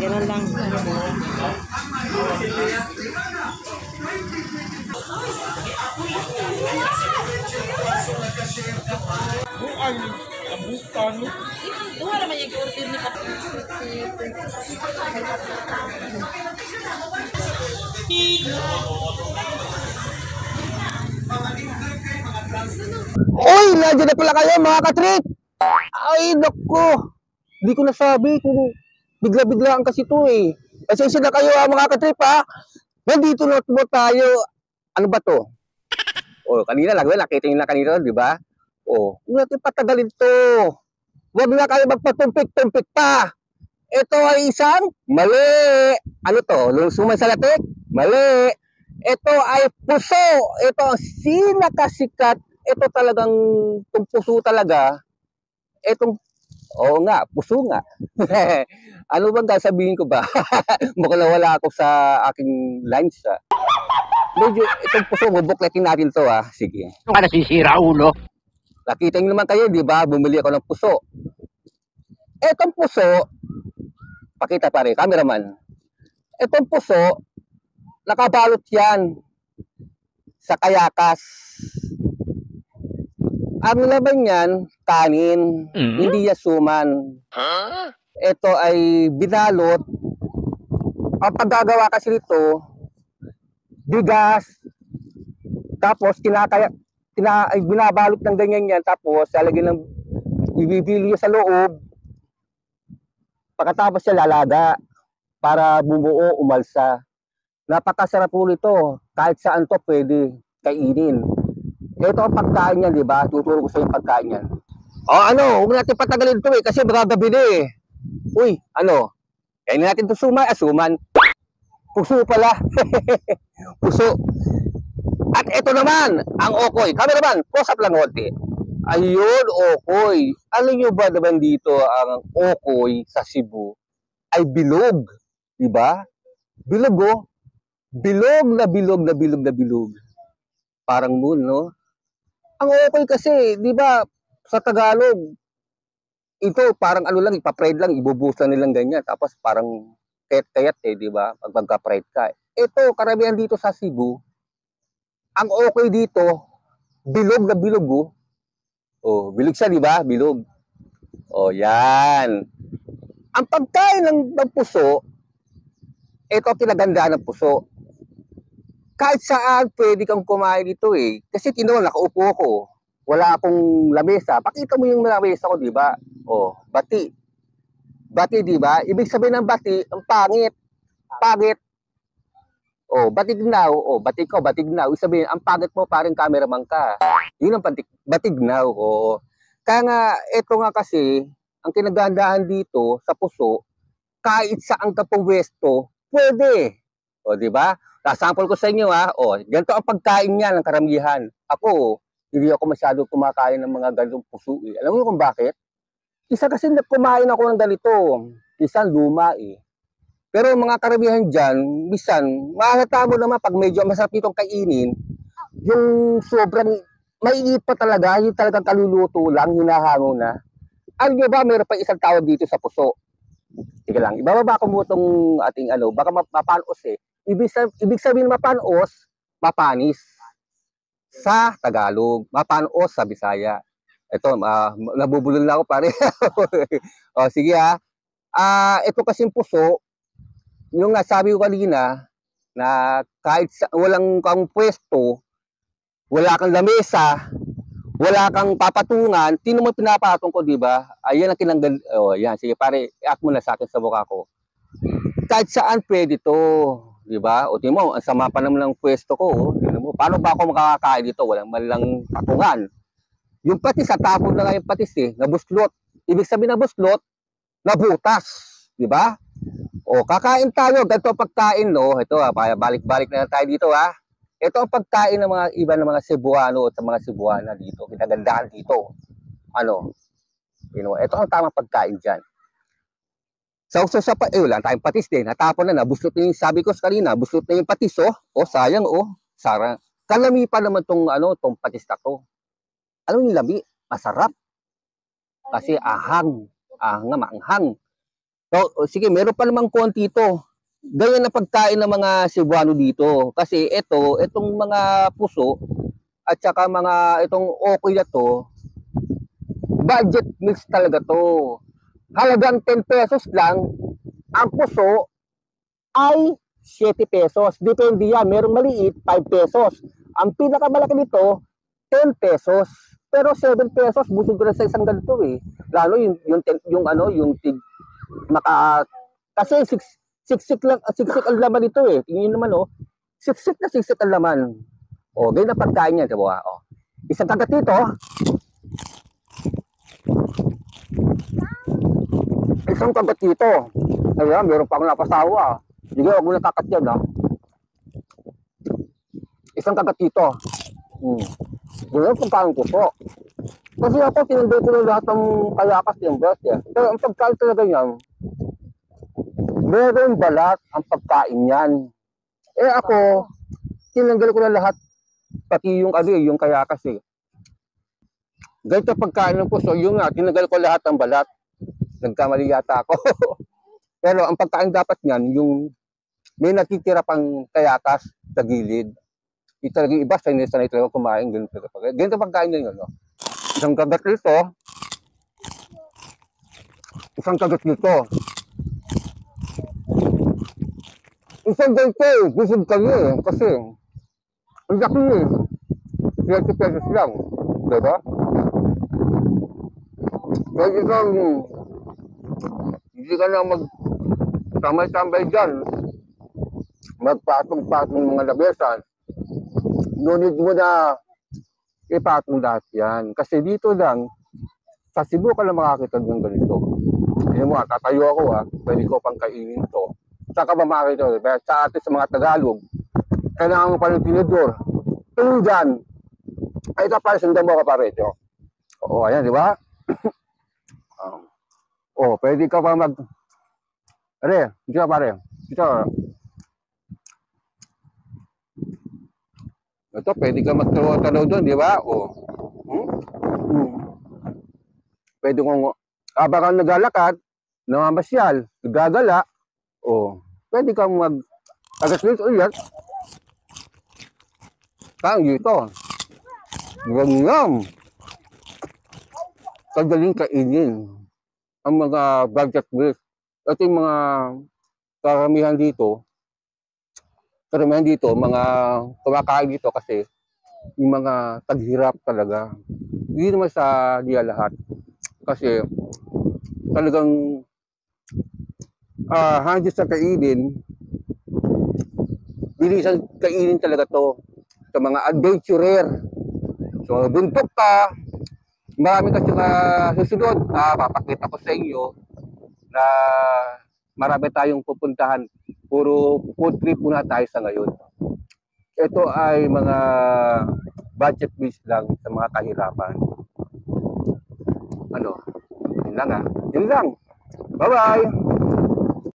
Ganun lang. Bukan, bukan. Duha naman yung order ni Pat. Uy, nandiyan na pala kayo mga katrip. Ay, naku. Hindi ko nasabi kung bigla-biglaan kasi ito eh. Pasensya na kayo mga katrip ha. Nandito na po tayo. Ano ba to? O, kanina lang, nakita nyo na kanina, di ba? O, huwag natin patagalin to. Huwag na kayo magpatumpik-tumpik pa. Ito ay isang mali. Ano to? Lungsuman sa latik? Mali. Ito ay puso. Ito ang sinakasikat. Ito talagang itong puso talaga. Itong, oo nga, puso nga. Ano bang sasabihin ko ba? Mukhang nawala ako sa aking lines. Medyo, itong puso, bubukletin natin to ha. Sige. Ano ka nasisira, ulo? Nakita nyo naman kayo, di ba? Bumili ako ng puso. Itong puso, pakita pare, cameraman. Itong puso, nakabalot yan sa kayakas. Ang laman yan, kanin, hindi yasuman. Ito ay binalot. Ang paggagawa kasi nito, bigas, tapos binabalot ng ganyan yan, tapos lalagyan ng ibibili sa loob. Pagkatapos siya lalaga para bumuo, umalsa. Napakasarap po nito. Kahit saan to pwede kainin. Ito ang pagkain niya, di ba? Tuturo ko sa yung pagkain niya. O ano, huwag natin patagalin ito eh, kasi magagabi na eh. Uy, ano? Kainin natin ito suman. Puso pala. Puso. At ito naman, ang okoy. Cameraman, close up lang konti. Ayun, okoy. Alam nyo ba naman dito ang okoy sa Cebu ay bilog. Diba? Bilog oh. Bilog na bilog na bilog na bilog. Parang moon, no? Ang okoy kasi, di ba, sa Tagalog, ito parang ano lang, ipapride lang, ibubuhos lang nilang ganyan. Tapos parang kayat-kayat eh, di ba? Pag magka-pride ka. Ito, karamihan dito sa Cebu, ang okoy dito, bilog na bilog oh. Oh, bilog siya, di ba? Bilog. Oh, yan. Ang pagkain ng puso, ito ang pinagandaan ng puso. Kahit saan pwede kang kumain dito eh. Kasi tinoon, nakaupo ko. Wala akong lamesa. Pakita mo yung lamesa ko, di ba? Oh, bati. Bati, di ba? Ibig sabihin ng bati, ang pangit. Pangit. Oh, batignaw. Oh, batig ko, batignaw. Ibig sabihin, ang pangit mo, parang cameraman ka. Yun ang batignaw. Oh. Kaya nga, ito nga kasi, ang kinagandaan dito sa puso, kahit saan ka pwesto, pwede. O, di ba? Sample ko sa inyo ha. O, ganito ang pagkain niya ng karamihan. Ako, hindi ako masyado kumakain ng mga ganitong puso eh. Alam mo kung bakit? Isa kasi kumain ako ng ganito. Isa luma eh. Pero mga karamihan dyan, bisan, makakita mo naman pag medyo masarap itong kainin, yung sobrang maiit pa talaga, yung talagang kaluluto lang, hinahango na. Alam nyo ba, mayroon pa isang tawag dito sa puso. Sige lang, ibababa ko mo itong ating ano, baka mapanos eh. Ibig sabihin mapanos, mapanis. Sa Tagalog, mapanos sa Bisaya. Ito, nabubulol na ako pare. O, sige ha. Ito kasing puso, yung nasabi ko kanina, na kahit walang kang pwesto, wala kang lamesa, wala kang papatungan, tino mo pinapatong ko, di ba? Ayan ang kinanggal. Oh, yan, sige pare, i-act mo na sa akin sa mukha ko. Kahit saan pwede to, di ba? O tino mo, ang sama pa naman ng pwesto ko, oh. Tino mo, paano ba ako makakakain dito? Walang malang patungan. Yung patis, sa tapon na nga yung patis eh, nabuslot. Ibig sabihin na buslot, nabutas, di ba? O, kakain tayo, ganito ang pagkain, no? Ito balik-balik na tayo dito, ha? Ito ang pagkain ng mga iba ng mga Cebuano at sa mga Cebuana dito. Kinagandaan dito. Ano? You know, ito ang tamang pagkain dyan. Wala tayong patis din. Natapon na, nabuslot na yung, sabi ko kanina, buslot na yung patis, oh. Oh, sayang, oh. Sarang. Kalami pa naman tong, tong patis na to. Alam niyo, lami, masarap. Kasi ahang, maanghang. So, sige, meron pa namang konti ito. Ganyan na pagkain ng mga Cebuano dito. Kasi itong mga puso at saka mga itong okay na to, budget meals talaga to. Halagang 10 pesos lang. Ang puso ay 7 pesos. Depende yan. Merong maliit, 5 pesos. Ang pinakamalaki nito, 10 pesos. Pero 7 pesos, busog ko na sa isang ganito eh. Lalo yung kasi siksik ang laman nito eh. Tingin naman oh, siksik ang laman. Oh, ganyan na pagkain niya, diba? Oh. Isang kagat dito. Isang kagat dito. Ayan, meron pa akong napasawa. Sige, huwag mo nakakat yan, ha. Isang kagat dito. Ganyan pagkain ko po. Kasi ako, tinanday ko na lahat ng kalakas yung breast eh. Pero ang pagkain talaga yan, meron balat ang pagkain yan. Eh ako, tinanggal ko na lahat, pati yung yung kayakas eh. Ganito pagkain ng puso, yung nga, tinanggal ko lahat ng balat. Nagkamali yata ako. Pero ang pagkain dapat niyan, yung may natitira pang kayakas sa gilid. Ito talaga iba, sanay talaga kumain. Ganito pagkain niya yun. No? Isang kagat nito. Isang kagat nito. Isang ganito eh. Busog kami eh. Kasi, ang laki eh. 20 pesos lang. Diba? Pwede kang, hindi ka na tambay-tambay dyan. Magpatong-patong mga labesan. Ngunit mo na ipatong lahat yan. Kasi dito lang, sa Cebu ka lang makakita ng ganito. Hindi mo, tatayo ako pwede ko pang kainin to. Saka ba makakita? Sa atin sa mga Tagalog, kailangan mo pa ng tinidor. Pero dyan, ay ito pala, sundan mo ka pa rin. Oo, ayan, di ba? Pwede ka pa mag... dito pare. Dito. Ito, pwede ka magtanaw doon, di ba? Pwede kong, habang kang naglalakad, namamasyal, gagala, pwede kang agas-lis ulit. Kang dito. Ganyan. Kadaling kainin ang mga budget meals. Ito yung mga karamihan dito, mga kumakain dito kasi yung mga taghirap talaga. Hindi naman sa diya lahat. Kasi talagang handy sa kainin, bilisan kainin talaga to sa mga adventurer. So, buntok ka, marami kasi susunod, papakita ko sa inyo na marami tayong pupuntahan. Puro food trip muna tayo sa ngayon. Ito ay mga budget meals lang sa mga kahirapan. Yun lang. Yun lang. Bye-bye!